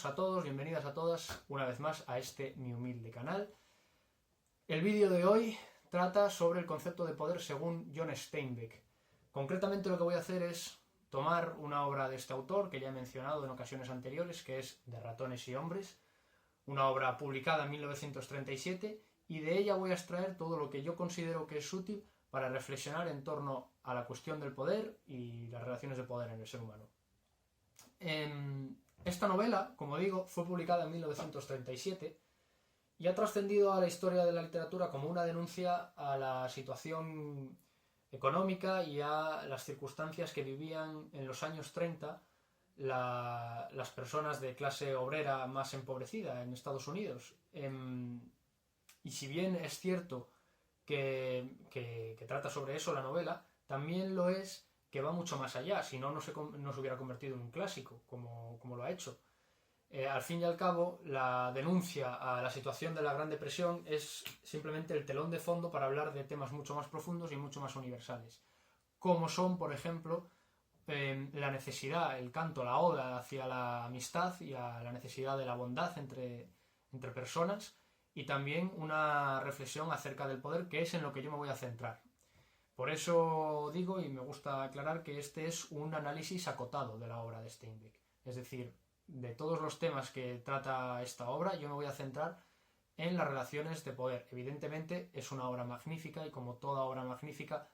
Bienvenidos a todos, bienvenidas a todas una vez más a este mi humilde canal. El vídeo de hoy trata sobre el concepto de poder según John Steinbeck. Concretamente lo que voy a hacer es tomar una obra de este autor que ya he mencionado en ocasiones anteriores, que es De ratones y hombres, una obra publicada en 1937, y de ella voy a extraer todo lo que yo considero que es útil para reflexionar en torno a la cuestión del poder y las relaciones de poder en el ser humano. Esta novela, como digo, fue publicada en 1937 y ha trascendido a la historia de la literatura como una denuncia a la situación económica y a las circunstancias que vivían en los años 30 las personas de clase obrera más empobrecida en Estados Unidos. Y si bien es cierto que trata sobre eso la novela, también lo es que va mucho más allá, si no, no se hubiera convertido en un clásico, como lo ha hecho. Al fin y al cabo, la denuncia a la situación de la Gran Depresión es simplemente el telón de fondo para hablar de temas mucho más profundos y mucho más universales, como son, por ejemplo, la necesidad, el canto, la oda hacia la amistad y a la necesidad de la bondad entre personas, y también una reflexión acerca del poder, que es en lo que yo me voy a centrar. Por eso digo, y me gusta aclarar, que este es un análisis acotado de la obra de Steinbeck. Es decir, de todos los temas que trata esta obra, yo me voy a centrar en las relaciones de poder. Evidentemente es una obra magnífica y, como toda obra magnífica,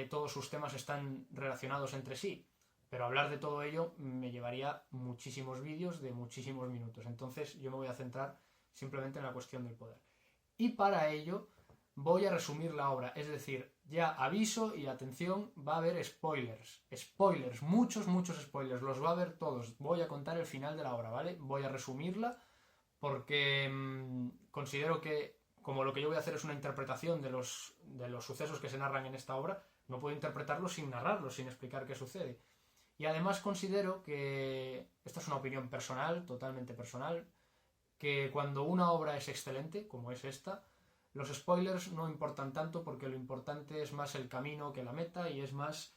todos sus temas están relacionados entre sí. Pero hablar de todo ello me llevaría muchísimos vídeos de muchísimos minutos. Entonces yo me voy a centrar simplemente en la cuestión del poder. Y para ello voy a resumir la obra, es decir, ya aviso y atención, va a haber spoilers. Spoilers, muchos spoilers, los va a haber todos. Voy a contar el final de la obra, ¿vale? Voy a resumirla porque considero que, como lo que yo voy a hacer es una interpretación de los sucesos que se narran en esta obra, no puedo interpretarlos sin narrarlos, sin explicar qué sucede. Y además considero que, esta es una opinión personal, totalmente personal, que cuando una obra es excelente, como es esta, los spoilers no importan tanto, porque lo importante es más el camino que la meta, y es más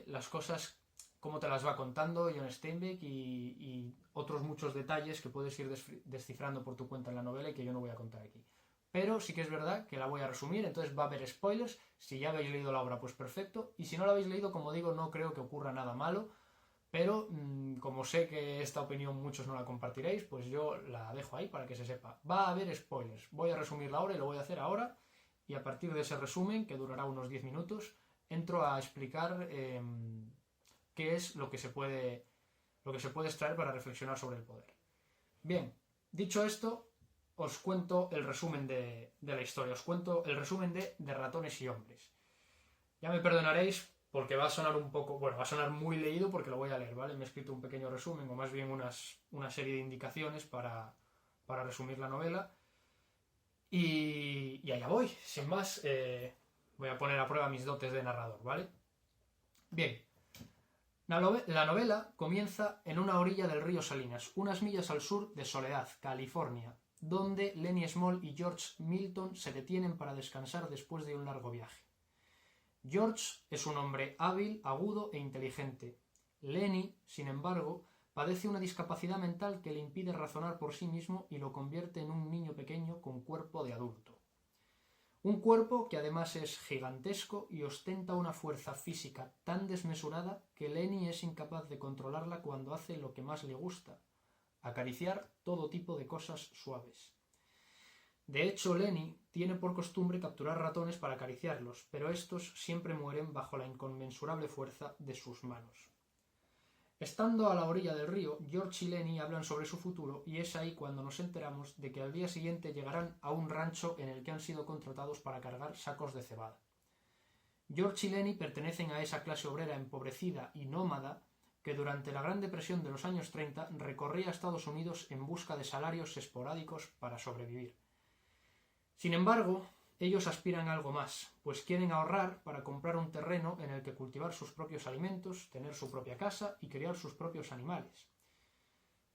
las cosas, cómo te las va contando John Steinbeck y otros muchos detalles que puedes ir descifrando por tu cuenta en la novela y que yo no voy a contar aquí. Pero sí que es verdad que la voy a resumir, entonces va a haber spoilers. Si ya habéis leído la obra, pues perfecto, y si no la habéis leído, como digo, no creo que ocurra nada malo. Pero como sé que esta opinión muchos no la compartiréis, pues yo la dejo ahí para que se sepa. Va a haber spoilers. Voy a resumir la obra y lo voy a hacer ahora. Y a partir de ese resumen, que durará unos 10 minutos, entro a explicar qué es lo que se puede extraer para reflexionar sobre el poder. Bien, dicho esto, os cuento el resumen de la historia. Os cuento el resumen de Ratones y Hombres. Ya me perdonaréis, porque va a sonar un poco, bueno, va a sonar muy leído porque lo voy a leer, ¿vale? Me he escrito un pequeño resumen, o más bien una serie de indicaciones para resumir la novela. Y allá voy, sin más, voy a poner a prueba mis dotes de narrador, ¿vale? Bien, la novela comienza en una orilla del río Salinas, unas millas al sur de Soledad, California, donde Lenny Small y George Milton se detienen para descansar después de un largo viaje. George es un hombre hábil, agudo e inteligente. Lenny, sin embargo, padece una discapacidad mental que le impide razonar por sí mismo y lo convierte en un niño pequeño con cuerpo de adulto. Un cuerpo que además es gigantesco y ostenta una fuerza física tan desmesurada que Lenny es incapaz de controlarla cuando hace lo que más le gusta: acariciar todo tipo de cosas suaves. De hecho, Lenny tiene por costumbre capturar ratones para acariciarlos, pero estos siempre mueren bajo la inconmensurable fuerza de sus manos. Estando a la orilla del río, George y Lenny hablan sobre su futuro, y es ahí cuando nos enteramos de que al día siguiente llegarán a un rancho en el que han sido contratados para cargar sacos de cebada. George y Lenny pertenecen a esa clase obrera empobrecida y nómada que durante la Gran Depresión de los años 30 recorría Estados Unidos en busca de salarios esporádicos para sobrevivir. Sin embargo, ellos aspiran a algo más, pues quieren ahorrar para comprar un terreno en el que cultivar sus propios alimentos, tener su propia casa y criar sus propios animales.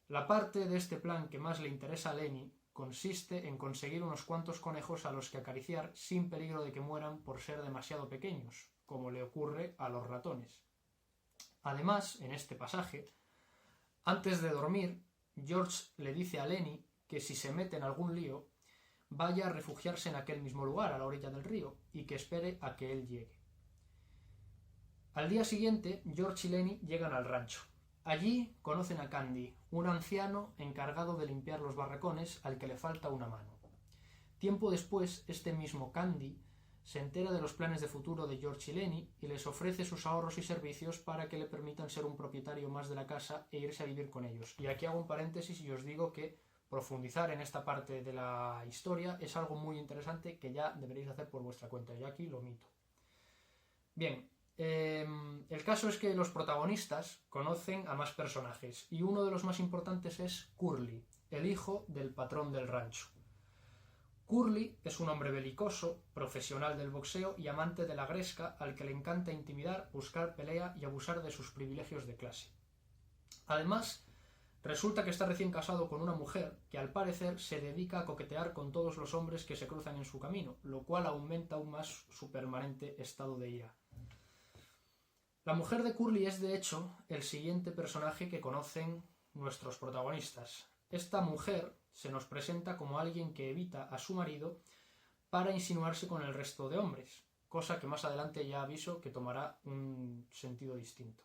La parte de este plan que más le interesa a Lenny consiste en conseguir unos cuantos conejos a los que acariciar sin peligro de que mueran por ser demasiado pequeños, como le ocurre a los ratones. Además, en este pasaje, antes de dormir, George le dice a Lenny que si se mete en algún lío, vaya a refugiarse en aquel mismo lugar, a la orilla del río, y que espere a que él llegue. Al día siguiente, George y Lenny llegan al rancho. Allí conocen a Candy, un anciano encargado de limpiar los barracones al que le falta una mano. Tiempo después, este mismo Candy se entera de los planes de futuro de George y Lenny y les ofrece sus ahorros y servicios para que le permitan ser un propietario más de la casa e irse a vivir con ellos. Y aquí hago un paréntesis y os digo que profundizar en esta parte de la historia es algo muy interesante que ya deberéis hacer por vuestra cuenta. Yo aquí lo omito. Bien, el caso es que los protagonistas conocen a más personajes y uno de los más importantes es Curly, el hijo del patrón del rancho. Curly es un hombre belicoso, profesional del boxeo y amante de la gresca al que le encanta intimidar, buscar pelea y abusar de sus privilegios de clase. Además, resulta que está recién casado con una mujer que al parecer se dedica a coquetear con todos los hombres que se cruzan en su camino, lo cual aumenta aún más su permanente estado de ira. La mujer de Curly es de hecho el siguiente personaje que conocen nuestros protagonistas. Esta mujer se nos presenta como alguien que evita a su marido para insinuarse con el resto de hombres, cosa que más adelante ya aviso que tomará un sentido distinto.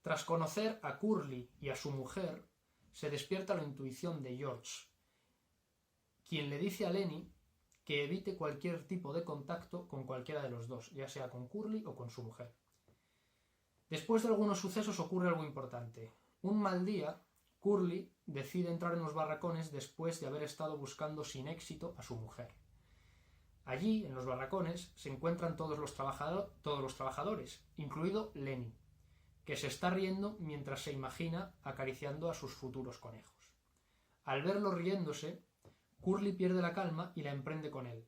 Tras conocer a Curly y a su mujer, se despierta la intuición de George, quien le dice a Lenny que evite cualquier tipo de contacto con cualquiera de los dos, ya sea con Curly o con su mujer. Después de algunos sucesos ocurre algo importante. Un mal día, Curly decide entrar en los barracones después de haber estado buscando sin éxito a su mujer. Allí, en los barracones, se encuentran todos los trabajadores, incluido Lenny, que se está riendo mientras se imagina acariciando a sus futuros conejos. Al verlo riéndose, Curly pierde la calma y la emprende con él.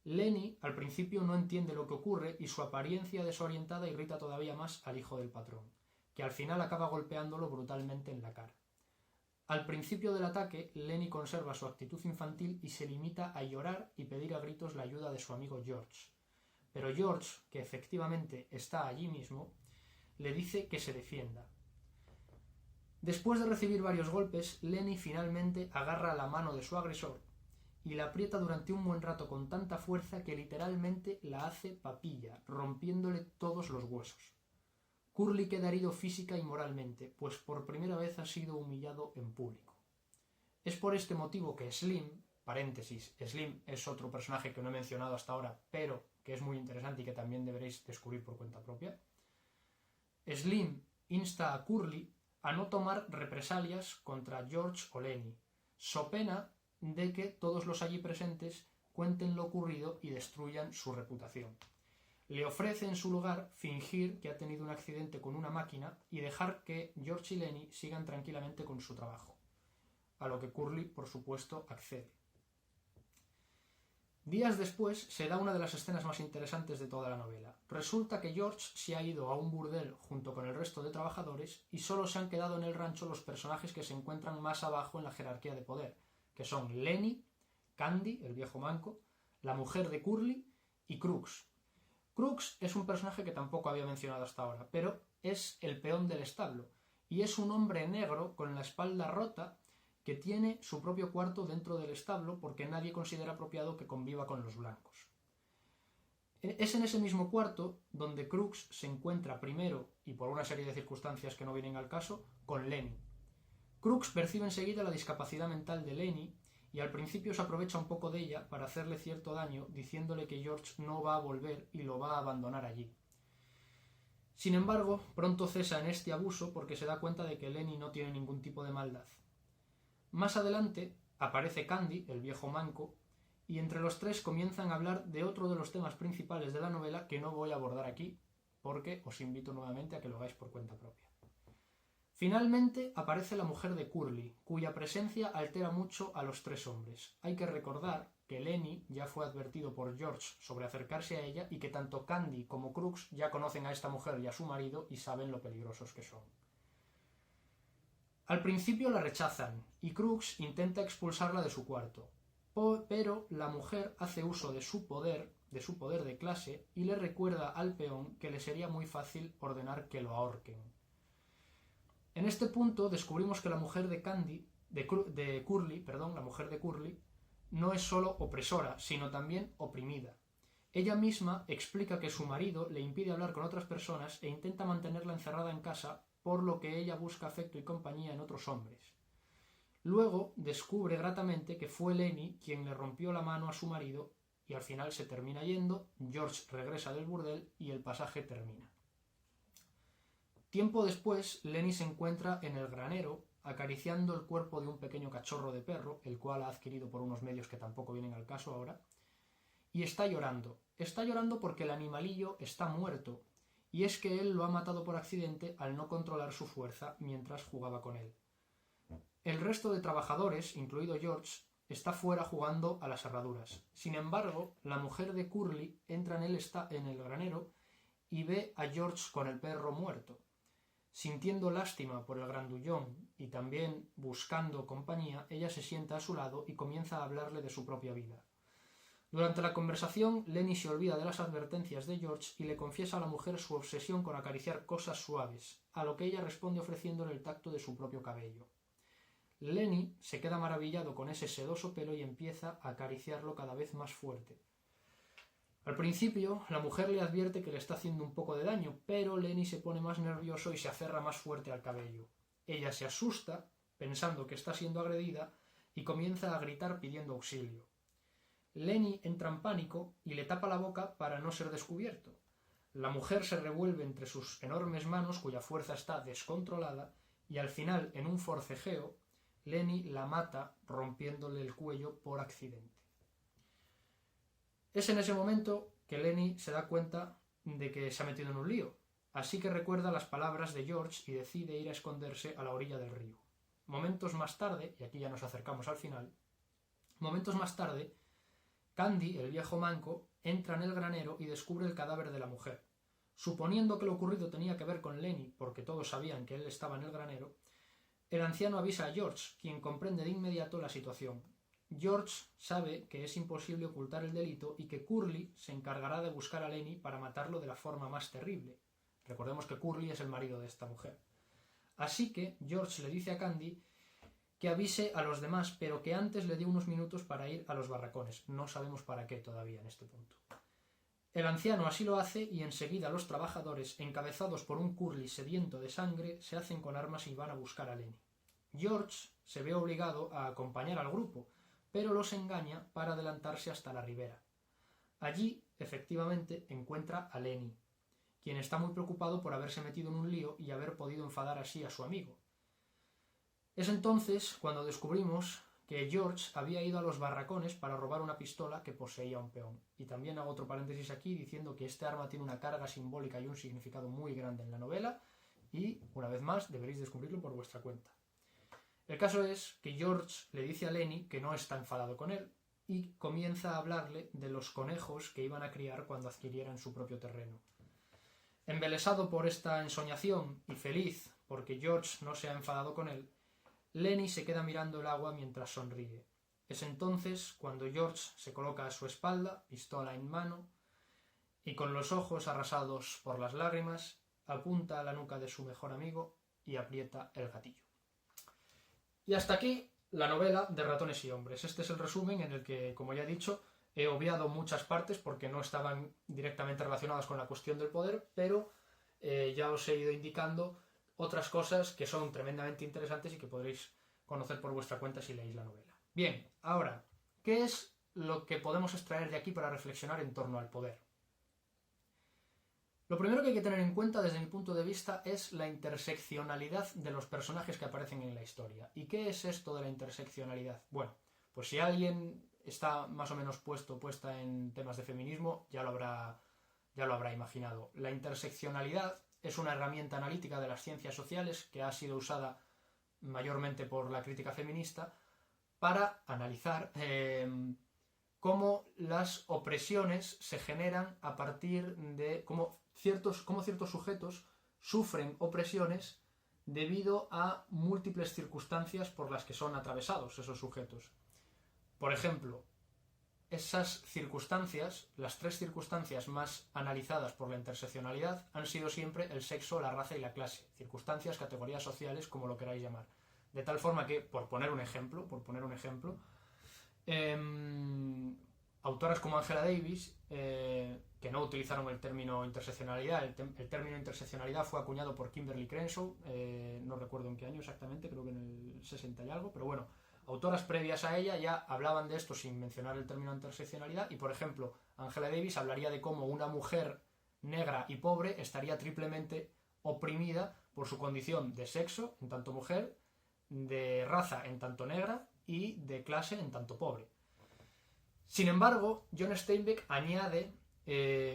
Lenny al principio no entiende lo que ocurre y su apariencia desorientada irrita todavía más al hijo del patrón, que al final acaba golpeándolo brutalmente en la cara. Al principio del ataque, Lenny conserva su actitud infantil y se limita a llorar y pedir a gritos la ayuda de su amigo George. Pero George, que efectivamente está allí mismo, le dice que se defienda. Después de recibir varios golpes, Lenny finalmente agarra la mano de su agresor y la aprieta durante un buen rato con tanta fuerza que literalmente la hace papilla, rompiéndole todos los huesos. Curly queda herido física y moralmente, pues por primera vez ha sido humillado en público. Es por este motivo que Slim, paréntesis, Slim es otro personaje que no he mencionado hasta ahora, pero que es muy interesante y que también deberéis descubrir por cuenta propia, Slim insta a Curly a no tomar represalias contra George o Lenny, so pena de que todos los allí presentes cuenten lo ocurrido y destruyan su reputación. Le ofrece en su lugar fingir que ha tenido un accidente con una máquina y dejar que George y Lenny sigan tranquilamente con su trabajo, a lo que Curly, por supuesto, accede. Días después se da una de las escenas más interesantes de toda la novela. Resulta que George se ha ido a un burdel junto con el resto de trabajadores y solo se han quedado en el rancho los personajes que se encuentran más abajo en la jerarquía de poder, que son Lenny, Candy, el viejo manco, la mujer de Curly y Crux. Crux es un personaje que tampoco había mencionado hasta ahora, pero es el peón del establo y es un hombre negro con la espalda rota que tiene su propio cuarto dentro del establo porque nadie considera apropiado que conviva con los blancos. Es en ese mismo cuarto donde Crux se encuentra primero, y por una serie de circunstancias que no vienen al caso, con Lenny. Crux percibe enseguida la discapacidad mental de Lenny y al principio se aprovecha un poco de ella para hacerle cierto daño diciéndole que George no va a volver y lo va a abandonar allí. Sin embargo, pronto cesa en este abuso porque se da cuenta de que Lenny no tiene ningún tipo de maldad. Más adelante aparece Candy, el viejo manco, y entre los tres comienzan a hablar de otro de los temas principales de la novela que no voy a abordar aquí porque os invito nuevamente a que lo hagáis por cuenta propia. Finalmente aparece la mujer de Curly, cuya presencia altera mucho a los tres hombres. Hay que recordar que Lenny ya fue advertido por George sobre acercarse a ella y que tanto Candy como Crux ya conocen a esta mujer y a su marido y saben lo peligrosos que son. Al principio la rechazan y Crux intenta expulsarla de su cuarto, pero la mujer hace uso de su poder de clase y le recuerda al peón que le sería muy fácil ordenar que lo ahorquen. En este punto descubrimos que la mujer de Curly, la mujer de Curly, no es solo opresora, sino también oprimida. Ella misma explica que su marido le impide hablar con otras personas e intenta mantenerla encerrada en casa, por lo que ella busca afecto y compañía en otros hombres. Luego descubre gratamente que fue Lenny quien le rompió la mano a su marido y al final se termina yendo, George regresa del burdel y el pasaje termina. Tiempo después, Lenny se encuentra en el granero acariciando el cuerpo de un pequeño cachorro de perro, el cual ha adquirido por unos medios que tampoco vienen al caso ahora, y está llorando. Está llorando porque el animalillo está muerto, y es que él lo ha matado por accidente al no controlar su fuerza mientras jugaba con él. El resto de trabajadores, incluido George, está fuera jugando a las herraduras. Sin embargo, la mujer de Curly entra en el granero y ve a George con el perro muerto. Sintiendo lástima por el grandullón y también buscando compañía, ella se sienta a su lado y comienza a hablarle de su propia vida. Durante la conversación, Lenny se olvida de las advertencias de George y le confiesa a la mujer su obsesión con acariciar cosas suaves, a lo que ella responde ofreciéndole el tacto de su propio cabello. Lenny se queda maravillado con ese sedoso pelo y empieza a acariciarlo cada vez más fuerte. Al principio, la mujer le advierte que le está haciendo un poco de daño, pero Lenny se pone más nervioso y se aferra más fuerte al cabello. Ella se asusta, pensando que está siendo agredida, y comienza a gritar pidiendo auxilio. Lenny entra en pánico y le tapa la boca para no ser descubierto. La mujer se revuelve entre sus enormes manos, cuya fuerza está descontrolada, y al final, en un forcejeo, Lenny la mata rompiéndole el cuello por accidente. Es en ese momento que Lenny se da cuenta de que se ha metido en un lío, así que recuerda las palabras de George y decide ir a esconderse a la orilla del río. Momentos más tarde, y aquí ya nos acercamos al final, Candy, el viejo manco, entra en el granero y descubre el cadáver de la mujer. Suponiendo que lo ocurrido tenía que ver con Lenny, porque todos sabían que él estaba en el granero, el anciano avisa a George, quien comprende de inmediato la situación. George sabe que es imposible ocultar el delito y que Curly se encargará de buscar a Lenny para matarlo de la forma más terrible. Recordemos que Curly es el marido de esta mujer. Así que George le dice a Candy que avise a los demás, pero que antes le dé unos minutos para ir a los barracones. No sabemos para qué todavía en este punto. El anciano así lo hace y enseguida los trabajadores, encabezados por un Curly sediento de sangre, se hacen con armas y van a buscar a Lenny. George se ve obligado a acompañar al grupo, pero los engaña para adelantarse hasta la ribera. Allí, efectivamente, encuentra a Lenny, quien está muy preocupado por haberse metido en un lío y haber podido enfadar así a su amigo. Es entonces cuando descubrimos que George había ido a los barracones para robar una pistola que poseía un peón. Y también hago otro paréntesis aquí diciendo que este arma tiene una carga simbólica y un significado muy grande en la novela y, una vez más, deberéis descubrirlo por vuestra cuenta. El caso es que George le dice a Lenny que no está enfadado con él y comienza a hablarle de los conejos que iban a criar cuando adquirieran su propio terreno. Embelesado por esta ensoñación y feliz porque George no se ha enfadado con él, Lenny se queda mirando el agua mientras sonríe. Es entonces cuando George se coloca a su espalda, pistola en mano, y con los ojos arrasados por las lágrimas, apunta a la nuca de su mejor amigo y aprieta el gatillo. Y hasta aquí la novela de Ratones y Hombres. Este es el resumen en el que, como ya he dicho, he obviado muchas partes porque no estaban directamente relacionadas con la cuestión del poder, pero ya os he ido indicando otras cosas que son tremendamente interesantes y que podréis conocer por vuestra cuenta si leéis la novela. Bien, ahora, ¿qué es lo que podemos extraer de aquí para reflexionar en torno al poder? Lo primero que hay que tener en cuenta desde mi punto de vista es la interseccionalidad de los personajes que aparecen en la historia. ¿Y qué es esto de la interseccionalidad? Bueno, pues si alguien está más o menos puesta en temas de feminismo, ya lo habrá imaginado. La interseccionalidad es una herramienta analítica de las ciencias sociales que ha sido usada mayormente por la crítica feminista para analizar cómo las opresiones se generan a partir de cómo ciertos sujetos sufren opresiones debido a múltiples circunstancias por las que son atravesados esos sujetos. Por ejemplo, esas circunstancias, las tres circunstancias más analizadas por la interseccionalidad, han sido siempre el sexo, la raza y la clase. Circunstancias, categorías sociales, como lo queráis llamar. De tal forma que, por poner un ejemplo, autoras como Angela Davis, que no utilizaron el término interseccionalidad, el término interseccionalidad fue acuñado por Kimberly Crenshaw, no recuerdo en qué año exactamente, creo que en el 60 y algo, pero bueno, autoras previas a ella ya hablaban de esto sin mencionar el término interseccionalidad, y por ejemplo, Angela Davis hablaría de cómo una mujer negra y pobre estaría triplemente oprimida por su condición de sexo en tanto mujer, de raza en tanto negra y de clase en tanto pobre. Sin embargo, John Steinbeck añade,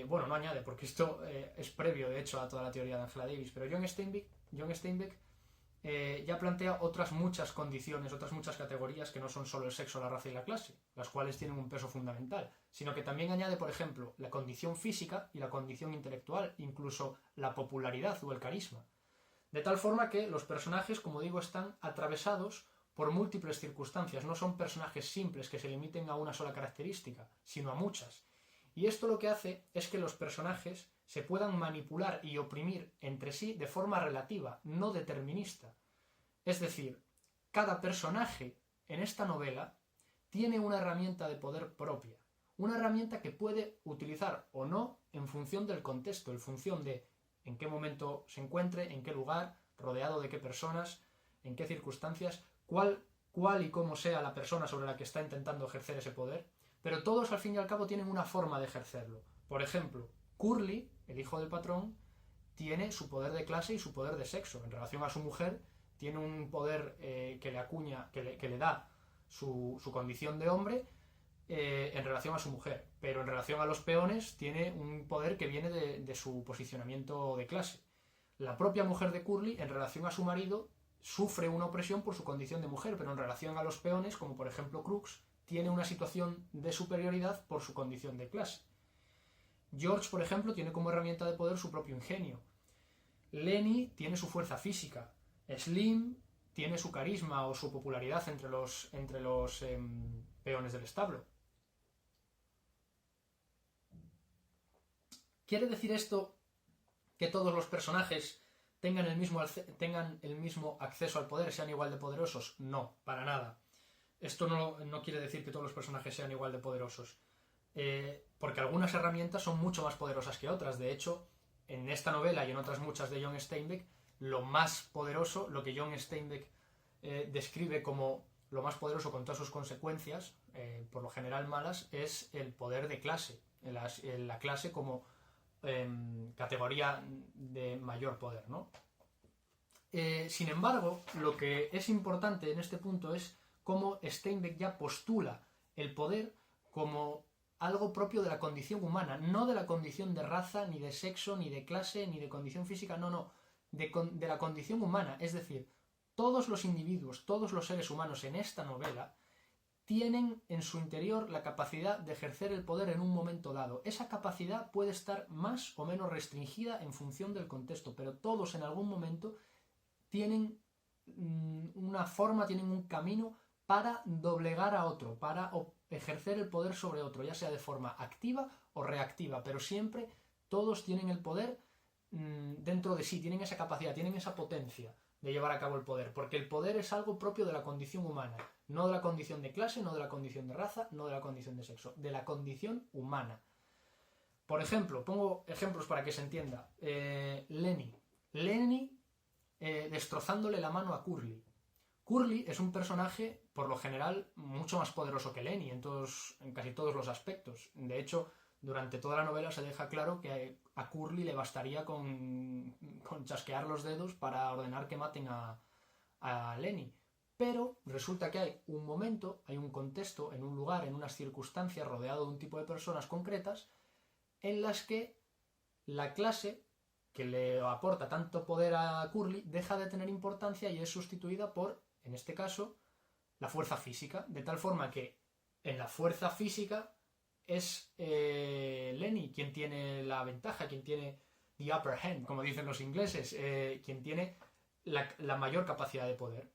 bueno, no añade porque esto es previo de hecho a toda la teoría de Angela Davis, pero John Steinbeck ya plantea otras muchas condiciones, otras muchas categorías que no son solo el sexo, la raza y la clase, las cuales tienen un peso fundamental, sino que también añade, por ejemplo, la condición física y la condición intelectual, incluso la popularidad o el carisma. De tal forma que los personajes, como digo, están atravesados por múltiples circunstancias, no son personajes simples que se limiten a una sola característica, sino a muchas. Y esto lo que hace es que los personajes se puedan manipular y oprimir entre sí de forma relativa, no determinista. Es decir, cada personaje en esta novela tiene una herramienta de poder propia, una herramienta que puede utilizar o no en función del contexto, en función de en qué momento se encuentre, en qué lugar, rodeado de qué personas, en qué circunstancias, cuál y cómo sea la persona sobre la que está intentando ejercer ese poder, pero todos al fin y al cabo tienen una forma de ejercerlo. Por ejemplo, Curly, el hijo del patrón, tiene su poder de clase y su poder de sexo. En relación a su mujer, tiene un poder que le da su condición de hombre en relación a su mujer, pero en relación a los peones tiene un poder que viene de su posicionamiento de clase. La propia mujer de Curly, en relación a su marido, sufre una opresión por su condición de mujer, pero en relación a los peones, como por ejemplo Crux, tiene una situación de superioridad por su condición de clase. George, por ejemplo, tiene como herramienta de poder su propio ingenio. Lenny tiene su fuerza física. Slim tiene su carisma o su popularidad entre los peones del establo. ¿Quiere decir esto que todos los personajes tengan el mismo acceso al poder, sean igual de poderosos? No, para nada. Esto no quiere decir que todos los personajes sean igual de poderosos. Porque algunas herramientas son mucho más poderosas que otras. De hecho, en esta novela y en otras muchas de John Steinbeck, lo más poderoso, lo que John Steinbeck describe como lo más poderoso con todas sus consecuencias, por lo general malas, es el poder de clase. La clase como categoría de mayor poder, ¿no? Sin embargo, lo que es importante en este punto es cómo Steinbeck ya postula el poder como algo propio de la condición humana, no de la condición de raza, ni de sexo, ni de clase, ni de condición física, no, de la condición humana. Es decir, todos los individuos, todos los seres humanos en esta novela tienen en su interior la capacidad de ejercer el poder en un momento dado. Esa capacidad puede estar más o menos restringida en función del contexto, pero todos en algún momento tienen una forma, tienen un camino para doblegar a otro, para ejercer el poder sobre otro, ya sea de forma activa o reactiva, pero siempre todos tienen el poder dentro de sí, tienen esa capacidad, tienen esa potencia de llevar a cabo el poder, porque el poder es algo propio de la condición humana, no de la condición de clase, no de la condición de raza, no de la condición de sexo, de la condición humana. Por ejemplo, pongo ejemplos para que se entienda. Lenny destrozándole la mano a Curly. Curly es un personaje, por lo general, mucho más poderoso que Lenny en casi todos los aspectos. De hecho, durante toda la novela se deja claro que a Curly le bastaría con chasquear los dedos para ordenar que maten a Lenny. Pero resulta que hay un momento, hay un contexto, en un lugar, en unas circunstancias, rodeado de un tipo de personas concretas, en las que la clase que le aporta tanto poder a Curly deja de tener importancia y es sustituida por, en este caso, la fuerza física, de tal forma que en la fuerza física es Lenny quien tiene la ventaja, quien tiene the upper hand, como dicen los ingleses, quien tiene la mayor capacidad de poder.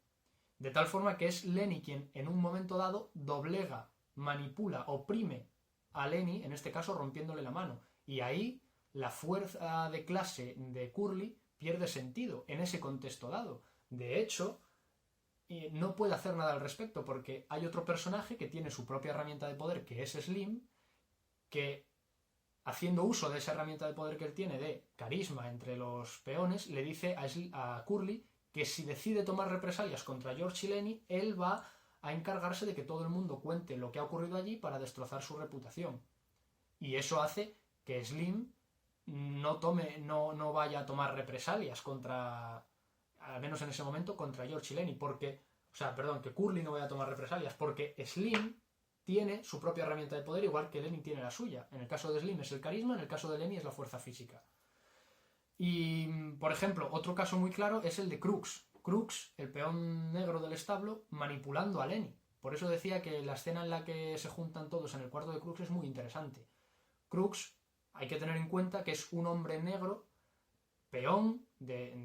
De tal forma que es Lenny quien en un momento dado doblega manipula, oprime a Lenny, en este caso rompiéndole la mano. Y ahí la fuerza de clase de Curly pierde sentido en ese contexto dado. De hecho, no puede hacer nada al respecto porque hay otro personaje que tiene su propia herramienta de poder, que es Slim, que haciendo uso de esa herramienta de poder que él tiene de carisma entre los peones, le dice a Curly que si decide tomar represalias contra George y Lenny, él va a encargarse de que todo el mundo cuente lo que ha ocurrido allí para destrozar su reputación. Y eso hace que Slim no vaya a tomar represalias contra, al menos en ese momento, contra George y Lenny, que Curly no vaya a tomar represalias, porque Slim tiene su propia herramienta de poder, igual que Lenny tiene la suya. En el caso de Slim es el carisma, en el caso de Lenny es la fuerza física. Y, por ejemplo, otro caso muy claro es el de Crux. Crux, el peón negro del establo, manipulando a Lenny. Por eso decía que la escena en la que se juntan todos en el cuarto de Crux es muy interesante. Crux, hay que tener en cuenta que es un hombre negro, peón, de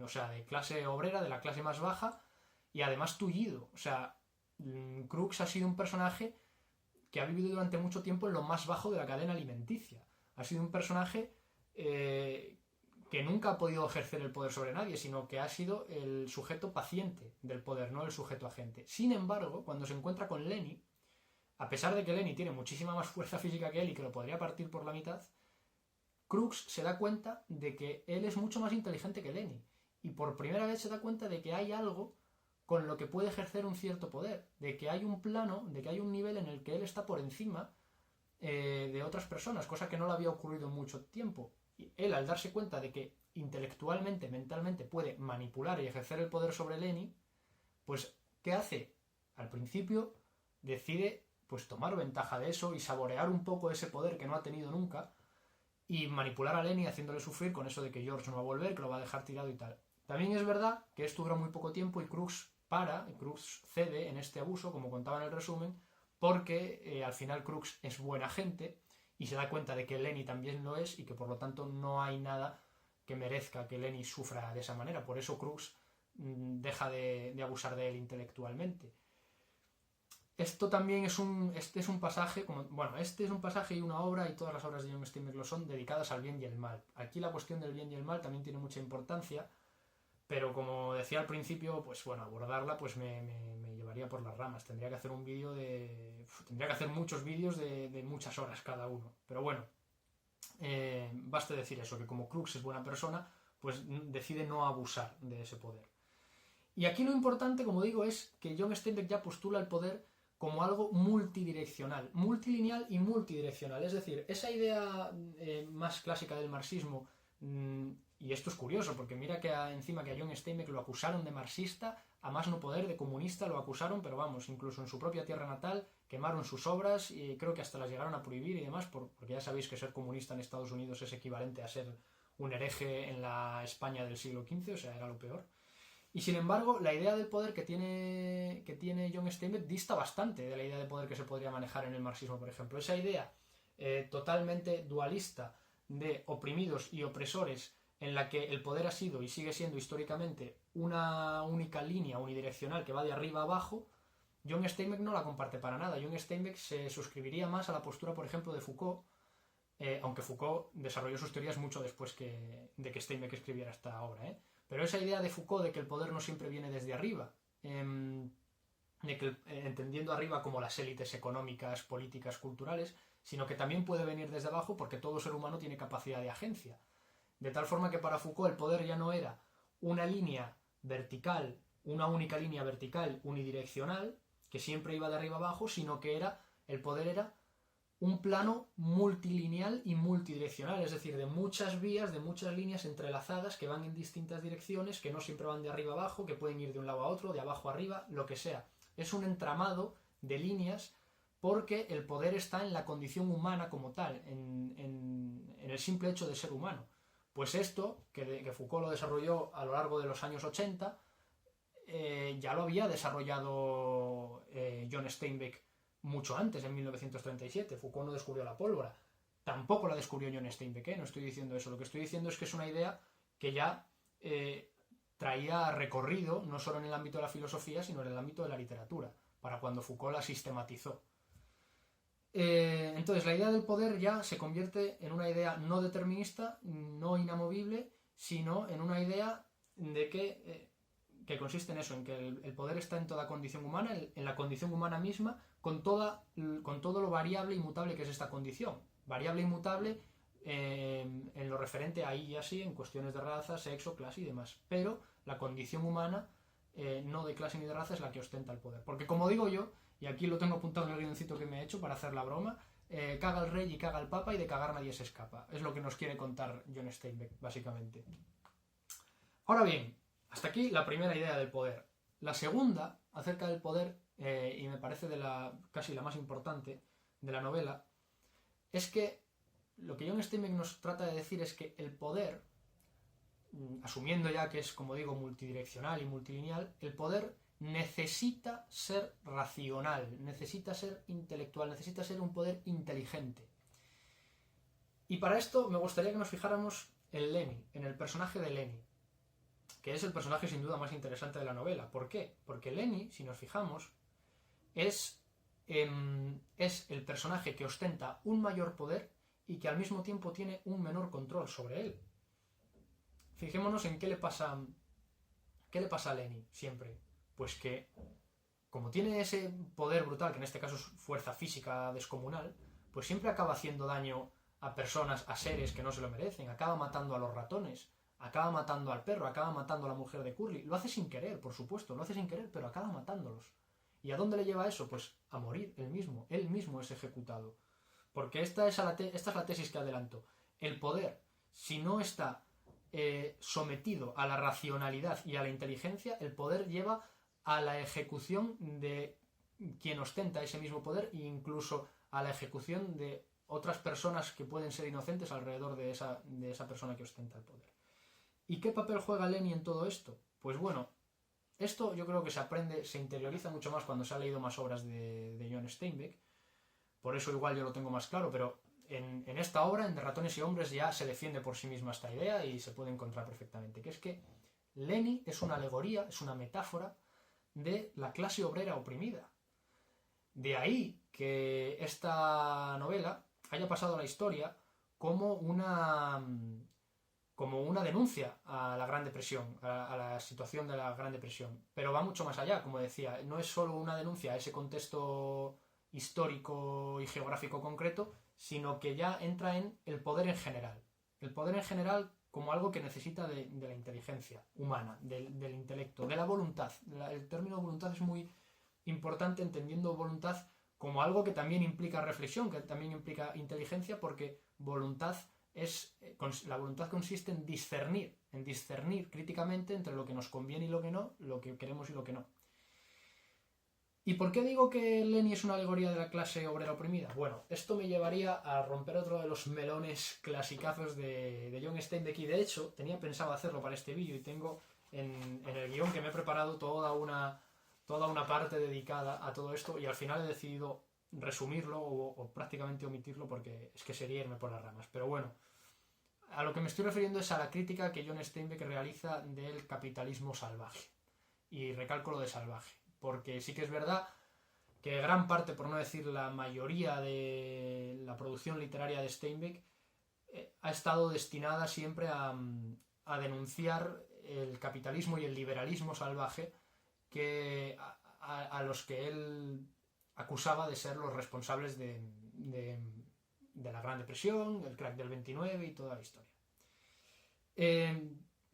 clase obrera, de la clase más baja, y además tullido. Crux ha sido un personaje que ha vivido durante mucho tiempo en lo más bajo de la cadena alimenticia. Ha sido un personaje que nunca ha podido ejercer el poder sobre nadie, sino que ha sido el sujeto paciente del poder, no el sujeto agente. Sin embargo, cuando se encuentra con Lenny, a pesar de que Lenny tiene muchísima más fuerza física que él y que lo podría partir por la mitad, Crux se da cuenta de que él es mucho más inteligente que Lenny. Y por primera vez se da cuenta de que hay algo con lo que puede ejercer un cierto poder, de que hay un plano, de que hay un nivel en el que él está por encima de otras personas, cosa que no le había ocurrido en mucho tiempo. Y él, al darse cuenta de que intelectualmente, mentalmente puede manipular y ejercer el poder sobre Lenny, pues, ¿qué hace? Al principio decide pues tomar ventaja de eso y saborear un poco ese poder que no ha tenido nunca y manipular a Lenny haciéndole sufrir con eso de que George no va a volver, que lo va a dejar tirado y tal. También es verdad que esto dura muy poco tiempo y Crux cede en este abuso, como contaba en el resumen, porque al final Crux es buena gente y se da cuenta de que Lenny también lo es y que por lo tanto no hay nada que merezca que Lenny sufra de esa manera. Por eso Crux deja de abusar de él intelectualmente. Esto también es un pasaje, este es un pasaje y una obra, y todas las obras de John Steinbeck lo son, dedicadas al bien y el mal. Aquí la cuestión del bien y el mal también tiene mucha importancia, pero como decía al principio, pues bueno, abordarla pues me llevaría por las ramas. Tendría que hacer tendría que hacer muchos vídeos de muchas horas cada uno. Pero bueno, basta decir eso, que como Crux es buena persona, pues decide no abusar de ese poder. Y aquí lo importante, como digo, es que John Steinbeck ya postula el poder como algo multidireccional, multilineal y multidireccional. Es decir, esa idea más clásica del marxismo, y esto es curioso, porque mira que encima que a John Steinbeck lo acusaron de marxista, a más no poder, de comunista lo acusaron, pero vamos, incluso en su propia tierra natal quemaron sus obras y creo que hasta las llegaron a prohibir y demás, porque ya sabéis que ser comunista en Estados Unidos es equivalente a ser un hereje en la España del siglo XV, o sea, era lo peor. Y sin embargo, la idea del poder que tiene John Steinbeck dista bastante de la idea de poder que se podría manejar en el marxismo, por ejemplo. Esa idea totalmente dualista de oprimidos y opresores, en la que el poder ha sido y sigue siendo históricamente una única línea unidireccional que va de arriba a abajo, John Steinbeck no la comparte para nada. John Steinbeck se suscribiría más a la postura, por ejemplo, de Foucault, aunque Foucault desarrolló sus teorías mucho después de que Steinbeck escribiera esta obra, Pero esa idea de Foucault de que el poder no siempre viene desde arriba, entendiendo arriba como las élites económicas, políticas, culturales, sino que también puede venir desde abajo porque todo ser humano tiene capacidad de agencia. De tal forma que para Foucault el poder ya no era una línea vertical, una única línea vertical unidireccional, que siempre iba de arriba abajo, sino que el poder era un plano multilineal y multidireccional, es decir, de muchas vías, de muchas líneas entrelazadas que van en distintas direcciones, que no siempre van de arriba abajo, que pueden ir de un lado a otro, de abajo a arriba, lo que sea. Es un entramado de líneas porque el poder está en la condición humana como tal, en el simple hecho de ser humano. Pues esto, que Foucault lo desarrolló a lo largo de los años 80, ya lo había desarrollado John Steinbeck mucho antes, en 1937. Foucault no descubrió la pólvora. Tampoco la descubrió John Steinbeck, no estoy diciendo eso. Lo que estoy diciendo es que es una idea que ya traía recorrido, no solo en el ámbito de la filosofía, sino en el ámbito de la literatura, para cuando Foucault la sistematizó. Entonces la idea del poder ya se convierte en una idea no determinista, no inamovible, sino en una idea de que consiste en eso, en que el poder está en toda condición humana, en la condición humana misma, con todo lo variable y mutable que es esta condición. Variable y mutable en lo referente ahí y así, en cuestiones de raza, sexo, clase y demás. Pero la condición humana, no de clase ni de raza, es la que ostenta el poder. Porque como digo yo, y aquí lo tengo apuntado en el guioncito que me he hecho para hacer la broma, caga el rey y caga el papa y de cagar nadie se escapa. Es lo que nos quiere contar John Steinbeck, básicamente. Ahora bien, hasta aquí la primera idea del poder. La segunda, acerca del poder, y me parece casi la más importante de la novela, es que lo que John Steinbeck nos trata de decir es que el poder, asumiendo ya que es, como digo, multidireccional y multilineal, el poder necesita ser racional, necesita ser intelectual, necesita ser un poder inteligente. Y para esto me gustaría que nos fijáramos en Lenny, en el personaje de Lenny, que es el personaje sin duda más interesante de la novela. ¿Por qué? Porque Lenny, si nos fijamos, es el personaje que ostenta un mayor poder y que al mismo tiempo tiene un menor control sobre él. Fijémonos en qué le pasa a Lenny siempre. Pues que, como tiene ese poder brutal, que en este caso es fuerza física descomunal, pues siempre acaba haciendo daño a personas, a seres que no se lo merecen. Acaba matando a los ratones, acaba matando al perro, acaba matando a la mujer de Curly. Lo hace sin querer, por supuesto, lo hace sin querer, pero acaba matándolos. ¿Y a dónde le lleva eso? Pues a morir él mismo es ejecutado. Porque esta es la tesis que adelanto. El poder, si no está sometido a la racionalidad y a la inteligencia, el poder lleva a la ejecución de quien ostenta ese mismo poder e incluso a la ejecución de otras personas que pueden ser inocentes alrededor de esa persona que ostenta el poder. ¿Y qué papel juega Lenny en todo esto? Pues bueno, esto yo creo que se aprende, se interioriza mucho más cuando se ha leído más obras de John Steinbeck. Por eso igual yo lo tengo más claro, pero en esta obra, en De ratones y hombres, ya se defiende por sí misma esta idea y se puede encontrar perfectamente, que es que Lenny es una alegoría, es una metáfora de la clase obrera oprimida. De ahí que esta novela haya pasado a la historia como una denuncia a la Gran Depresión, a la situación de la Gran Depresión. Pero va mucho más allá, como decía, no es solo una denuncia a ese contexto histórico y geográfico concreto, sino que ya entra en el poder en general. El poder en general como algo que necesita de la inteligencia humana, del intelecto, de la voluntad. El término voluntad es muy importante, entendiendo voluntad como algo que también implica reflexión, que también implica inteligencia, porque la voluntad consiste en discernir críticamente entre lo que nos conviene y lo que no, lo que queremos y lo que no. ¿Y por qué digo que Lenny es una alegoría de la clase obrera oprimida? Bueno, esto me llevaría a romper otro de los melones clasicazos de John Steinbeck, y de hecho tenía pensado hacerlo para este vídeo y tengo en el guión que me he preparado toda una parte dedicada a todo esto, y al final he decidido resumirlo o prácticamente omitirlo porque es que sería irme por las ramas. Pero bueno, a lo que me estoy refiriendo es a la crítica que John Steinbeck realiza del capitalismo salvaje. Y recalco lo de salvaje, porque sí que es verdad que gran parte, por no decir la mayoría de la producción literaria de Steinbeck, ha estado destinada siempre a denunciar el capitalismo y el liberalismo salvaje a los que él acusaba de ser los responsables de la Gran Depresión, el crack del 29 y toda la historia.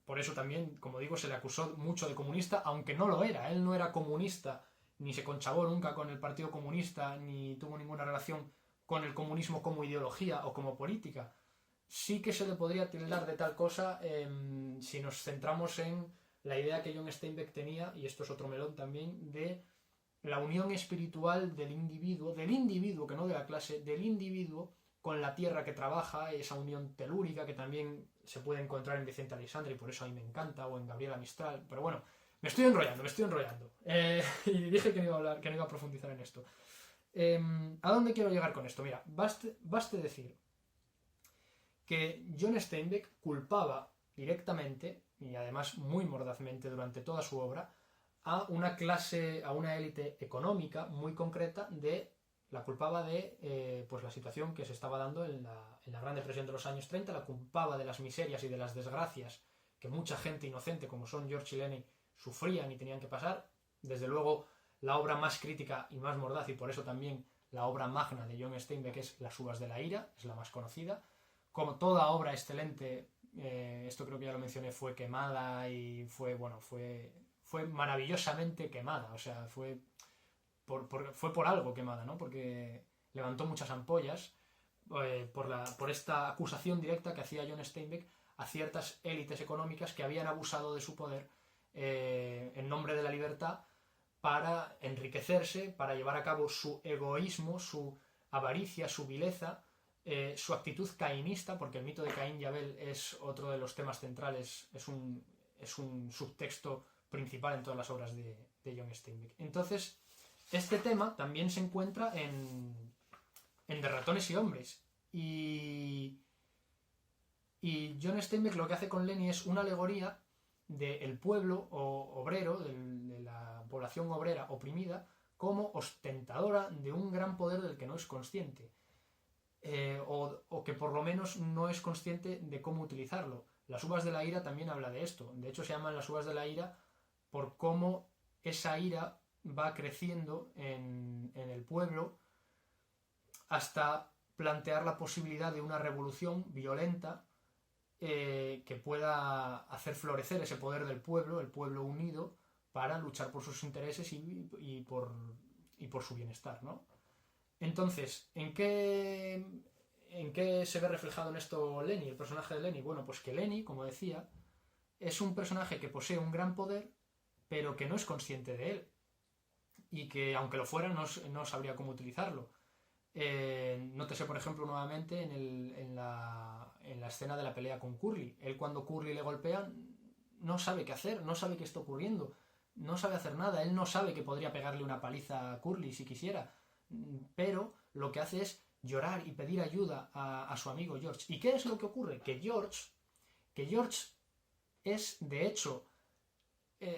Por eso también, como digo, se le acusó mucho de comunista, aunque no lo era. Él no era comunista, ni se conchavó nunca con el Partido Comunista, ni tuvo ninguna relación con el comunismo como ideología o como política. Sí que se le podría tildar de tal cosa si nos centramos en la idea que John Steinbeck tenía, y esto es otro melón también, de la unión espiritual del individuo, que no de la clase, del individuo con la tierra que trabaja, esa unión telúrica que también se puede encontrar en Vicente Aleixandre, y por eso a mí me encanta, o en Gabriela Mistral. Pero bueno, me estoy enrollando. Y dije que no iba a profundizar en esto. ¿A dónde quiero llegar con esto? Mira, baste decir que John Steinbeck culpaba directamente, y además muy mordazmente durante toda su obra, a una élite económica muy concreta de La culpaba de pues la situación que se estaba dando en la Gran Depresión de los años 30, la culpaba de las miserias y de las desgracias que mucha gente inocente, como son George y Lenny, sufrían y tenían que pasar. Desde luego, la obra más crítica y más mordaz, y por eso también la obra magna de John Steinbeck es Las uvas de la ira, es la más conocida. Como toda obra excelente, esto creo que ya lo mencioné, fue quemada y fue maravillosamente quemada. O sea, fue por algo quemada, ¿no? Porque levantó muchas ampollas por esta acusación directa que hacía John Steinbeck a ciertas élites económicas que habían abusado de su poder en nombre de la libertad para enriquecerse, para llevar a cabo su egoísmo, su avaricia, su vileza, su actitud cainista, porque el mito de Caín y Abel es otro de los temas centrales, es un subtexto principal en todas las obras de John Steinbeck. Entonces, este tema también se encuentra en De ratones y hombres. Y John Steinbeck lo que hace con Lenny es una alegoría del pueblo obrero, de la población obrera oprimida, como ostentadora de un gran poder del que no es consciente. O que por lo menos no es consciente de cómo utilizarlo. Las uvas de la ira también habla de esto. De hecho, se llaman las uvas de la ira por cómo esa ira va creciendo en el pueblo hasta plantear la posibilidad de una revolución violenta que pueda hacer florecer ese poder del pueblo, el pueblo unido, para luchar por sus intereses y por su bienestar, ¿no? Entonces, ¿en qué se ve reflejado en esto Lenny, el personaje de Lenny? Bueno, pues que Lenny, como decía, es un personaje que posee un gran poder, pero que no es consciente de él. Y que, aunque lo fuera, no sabría cómo utilizarlo. Nótese, por ejemplo, nuevamente en la escena de la pelea con Curly. Él, cuando Curly le golpea, no sabe qué hacer, no sabe qué está ocurriendo, no sabe hacer nada. Él no sabe que podría pegarle una paliza a Curly si quisiera, pero lo que hace es llorar y pedir ayuda a su amigo George. ¿Y qué es lo que ocurre? Que George es, de hecho,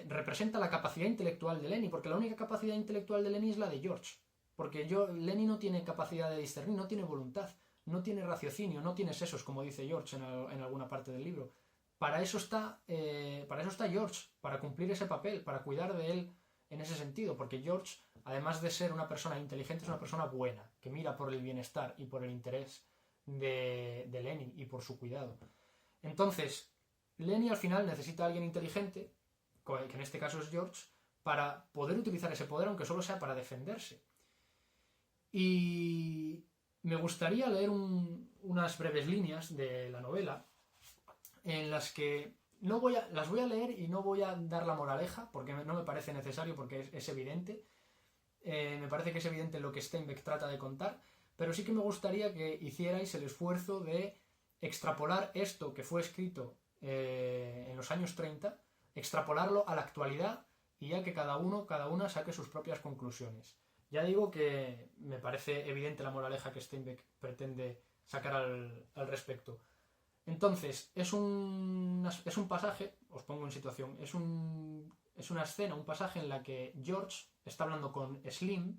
representa la capacidad intelectual de Lenny, porque la única capacidad intelectual de Lenny es la de George. Porque Lenny no tiene capacidad de discernir, no tiene voluntad, no tiene raciocinio, no tiene sesos, como dice George en alguna parte del libro. Para eso está George, para cumplir ese papel, para cuidar de él en ese sentido, porque George, además de ser una persona inteligente, es una persona buena, que mira por el bienestar y por el interés de Lenny y por su cuidado. Entonces, Lenny al final necesita a alguien inteligente, que en este caso es George, para poder utilizar ese poder, aunque solo sea para defenderse. Y me gustaría leer unas breves líneas de la novela en las que las voy a leer y no voy a dar la moraleja porque no me parece necesario, porque es evidente. Me parece que es evidente lo que Steinbeck trata de contar, pero sí que me gustaría que hicierais el esfuerzo de extrapolar esto que fue escrito en los años 30, extrapolarlo a la actualidad y ya que cada una saque sus propias conclusiones. Ya digo que me parece evidente la moraleja que Steinbeck pretende sacar al respecto. Entonces, es un pasaje, os pongo en situación, es una escena, un pasaje en la que George está hablando con Slim,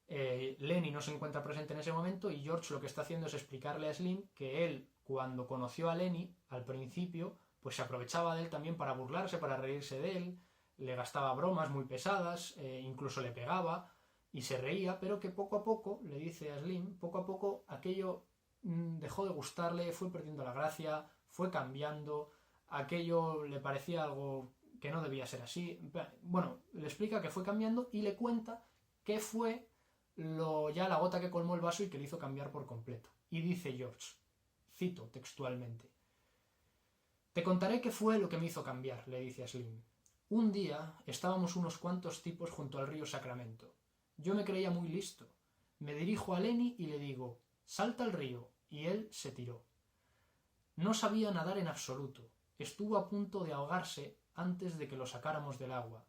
Lenny no se encuentra presente en ese momento y George lo que está haciendo es explicarle a Slim que él, cuando conoció a Lenny, al principio, pues se aprovechaba de él también para burlarse, para reírse de él, le gastaba bromas muy pesadas, incluso le pegaba y se reía, pero que poco a poco, le dice a Slim, poco a poco aquello dejó de gustarle, fue perdiendo la gracia, fue cambiando, aquello le parecía algo que no debía ser así. Bueno, le explica que fue cambiando y le cuenta qué fue ya la gota que colmó el vaso y que le hizo cambiar por completo. Y dice George, cito textualmente: «Te contaré qué fue lo que me hizo cambiar», le dice a Slim. «Un día estábamos unos cuantos tipos junto al río Sacramento. Yo me creía muy listo. Me dirijo a Lenny y le digo: salta al río, y él se tiró. No sabía nadar en absoluto. Estuvo a punto de ahogarse antes de que lo sacáramos del agua,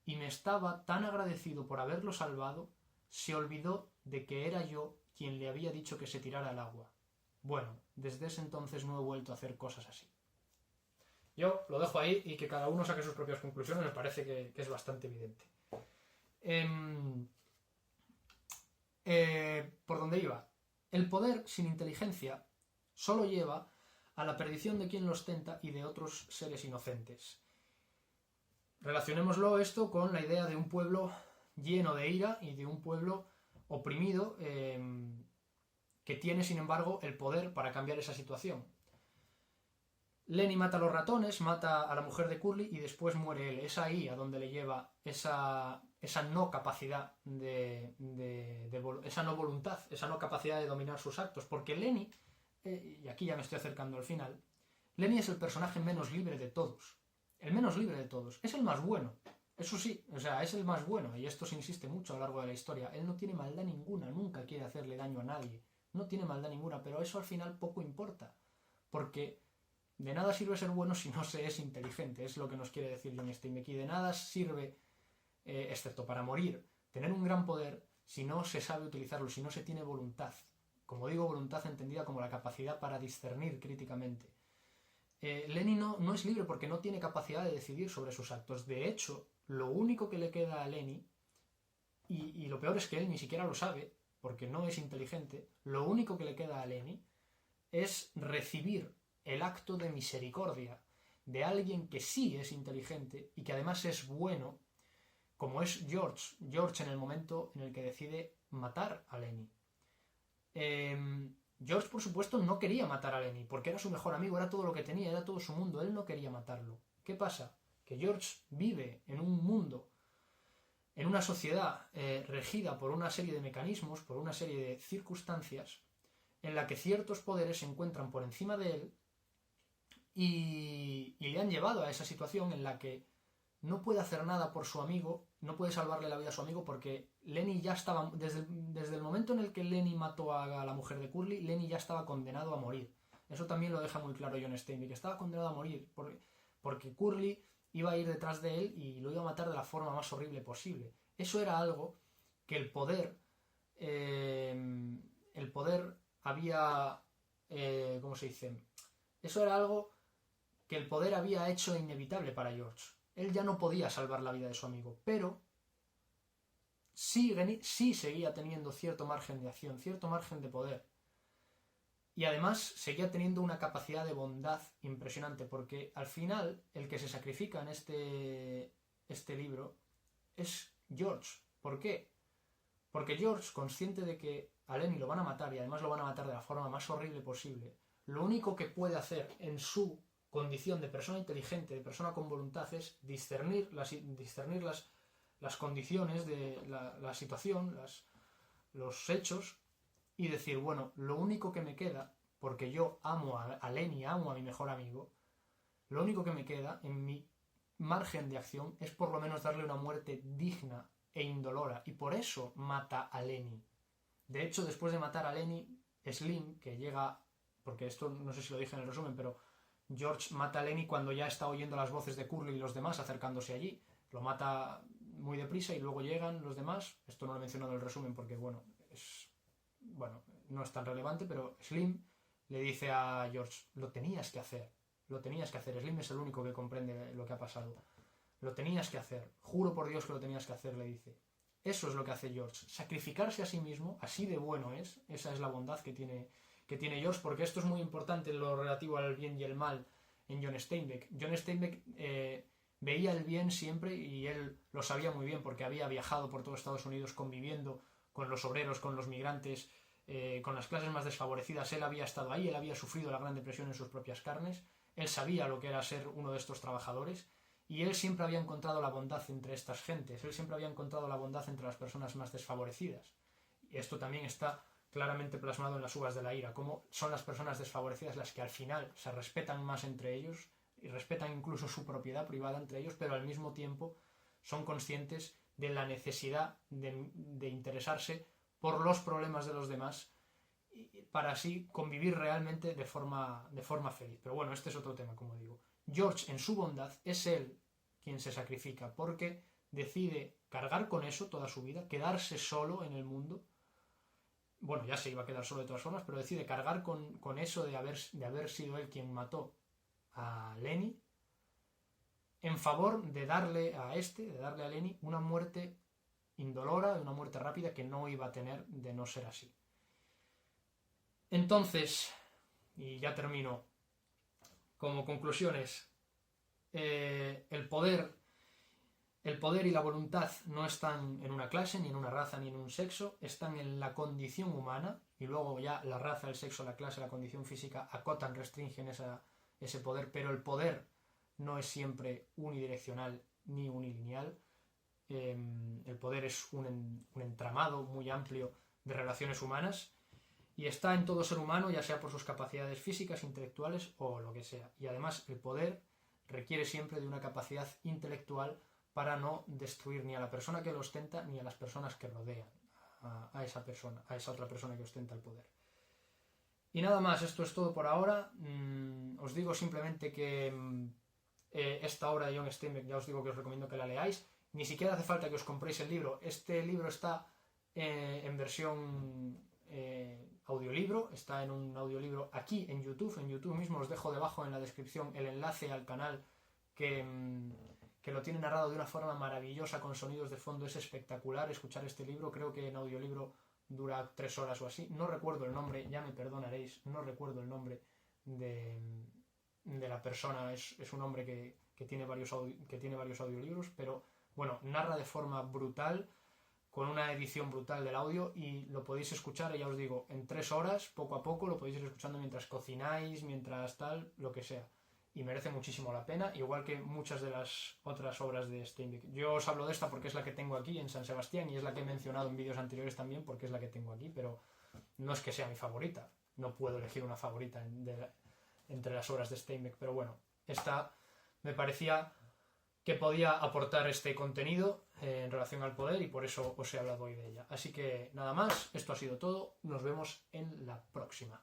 y me estaba tan agradecido por haberlo salvado, se olvidó de que era yo quien le había dicho que se tirara al agua. Bueno, desde ese entonces no he vuelto a hacer cosas así». Yo lo dejo ahí y que cada uno saque sus propias conclusiones, me parece que es bastante evidente. por donde iba. El poder sin inteligencia solo lleva a la perdición de quien lo ostenta y de otros seres inocentes. Relacionémoslo esto con la idea de un pueblo lleno de ira y de un pueblo oprimido que tiene, sin embargo, el poder para cambiar esa situación. Lenny mata a los ratones, mata a la mujer de Curly y después muere él. Es ahí a donde le lleva esa no capacidad esa no voluntad, esa no capacidad de dominar sus actos. Porque Lenny, y aquí ya me estoy acercando al final, Lenny es el personaje menos libre de todos. El menos libre de todos. Es el más bueno. Eso sí, o sea, es el más bueno. Y esto se insiste mucho a lo largo de la historia. Él no tiene maldad ninguna, nunca quiere hacerle daño a nadie. No tiene maldad ninguna, pero eso al final poco importa. Porque de nada sirve ser bueno si no se es inteligente. Es lo que nos quiere decir John Steinbeck. Y de nada sirve, excepto para morir, tener un gran poder si no se sabe utilizarlo, si no se tiene voluntad. Como digo, voluntad entendida como la capacidad para discernir críticamente. Lenny no es libre porque no tiene capacidad de decidir sobre sus actos. De hecho, lo único que le queda a Lenny, y lo peor es que él ni siquiera lo sabe, porque no es inteligente, lo único que le queda a Lenny es recibir el acto de misericordia de alguien que sí es inteligente y que además es bueno, como es George. George en el momento en el que decide matar a Lenny. George, por supuesto, no quería matar a Lenny, porque era su mejor amigo, era todo lo que tenía, era todo su mundo, él no quería matarlo. ¿Qué pasa? Que George vive en un mundo, en una sociedad regida por una serie de mecanismos, por una serie de circunstancias, en la que ciertos poderes se encuentran por encima de él y le han llevado a esa situación en la que no puede hacer nada por su amigo, no puede salvarle la vida a su amigo porque Lenny ya estaba, desde el momento en el que Lenny mató a la mujer de Curly, Lenny ya estaba condenado a morir. Eso también lo deja muy claro John Steinbeck, que estaba condenado a morir porque Curly iba a ir detrás de él y lo iba a matar de la forma más horrible posible. Eso era algo que el poder había, ¿cómo se dice? Eso era algo que el poder había hecho inevitable para George. Él ya no podía salvar la vida de su amigo, pero sí seguía teniendo cierto margen de acción, cierto margen de poder. Y además seguía teniendo una capacidad de bondad impresionante, porque al final el que se sacrifica en este libro es George. ¿Por qué? Porque George, consciente de que a Lenny lo van a matar y además lo van a matar de la forma más horrible posible, lo único que puede hacer en su condición de persona inteligente, de persona con voluntad, es discernir las condiciones de la situación, los hechos, y decir, bueno, lo único que me queda, porque yo amo a Lenny, amo a mi mejor amigo, lo único que me queda en mi margen de acción es por lo menos darle una muerte digna e indolora, y por eso mata a Lenny. De hecho, después de matar a Lenny, Slim, que llega, porque esto no sé si lo dije en el resumen, pero George mata a Lenny cuando ya está oyendo las voces de Curly y los demás acercándose allí. Lo mata muy deprisa y luego llegan los demás. Esto no lo he mencionado en el resumen porque, bueno, no es tan relevante, pero Slim le dice a George, lo tenías que hacer. Slim es el único que comprende lo que ha pasado. Lo tenías que hacer. Juro por Dios que lo tenías que hacer, le dice. Eso es lo que hace George. Sacrificarse a sí mismo, así de bueno es. Esa es la bondad que tiene George, porque esto es muy importante en lo relativo al bien y el mal en John Steinbeck. John Steinbeck veía el bien siempre y él lo sabía muy bien porque había viajado por todo Estados Unidos conviviendo con los obreros, con los migrantes, con las clases más desfavorecidas. Él había estado ahí, él había sufrido la Gran Depresión en sus propias carnes, él sabía lo que era ser uno de estos trabajadores y él siempre había encontrado la bondad entre estas gentes, él siempre había encontrado la bondad entre las personas más desfavorecidas. Y esto también está claramente plasmado en las uvas de la ira, cómo son las personas desfavorecidas las que al final se respetan más entre ellos y respetan incluso su propiedad privada entre ellos, pero al mismo tiempo son conscientes de la necesidad de interesarse por los problemas de los demás para así convivir realmente de forma feliz. Pero bueno, este es otro tema, como digo. George, en su bondad, es él quien se sacrifica porque decide cargar con eso toda su vida, quedarse solo en el mundo. Bueno, ya se iba a quedar solo de todas formas, pero decide cargar con eso de haber sido él quien mató a Lenny en favor de darle a Lenny una muerte indolora, de una muerte rápida que no iba a tener de no ser así. Entonces, y ya termino, como conclusiones, el poder y la voluntad no están en una clase, ni en una raza, ni en un sexo, están en la condición humana, y luego ya la raza, el sexo, la clase, la condición física acotan, restringen ese poder, pero el poder no es siempre unidireccional ni unilineal. El poder es un entramado muy amplio de relaciones humanas y está en todo ser humano, ya sea por sus capacidades físicas, intelectuales o lo que sea. Y además el poder requiere siempre de una capacidad intelectual para no destruir ni a la persona que lo ostenta ni a las personas que rodean a esa persona, a esa otra persona que ostenta el poder. Y nada más, esto es todo por ahora. Os digo simplemente que esta obra de John Steinbeck, ya os digo que os recomiendo que la leáis. Ni siquiera hace falta que os compréis el libro. Este libro está en versión audiolibro, está en un audiolibro aquí en YouTube. En YouTube mismo os dejo debajo en la descripción el enlace al canal que lo tiene narrado de una forma maravillosa con sonidos de fondo. Es espectacular escuchar este libro. Creo que en audiolibro dura 3 horas o así. No recuerdo el nombre, ya me perdonaréis, no recuerdo el nombre de la persona. Es un hombre que tiene varios audiolibros, pero bueno, narra de forma brutal, con una edición brutal del audio, y lo podéis escuchar, ya os digo, en 3 horas, poco a poco, lo podéis ir escuchando mientras cocináis, mientras tal, lo que sea. Y merece muchísimo la pena, igual que muchas de las otras obras de Steinbeck. Yo os hablo de esta porque es la que tengo aquí en San Sebastián y es la que he mencionado en vídeos anteriores también porque es la que tengo aquí, pero no es que sea mi favorita. No puedo elegir una favorita entre las obras de Steinbeck, pero bueno, esta me parecía que podía aportar este contenido en relación al poder y por eso os he hablado hoy de ella. Así que nada más, esto ha sido todo. Nos vemos en la próxima.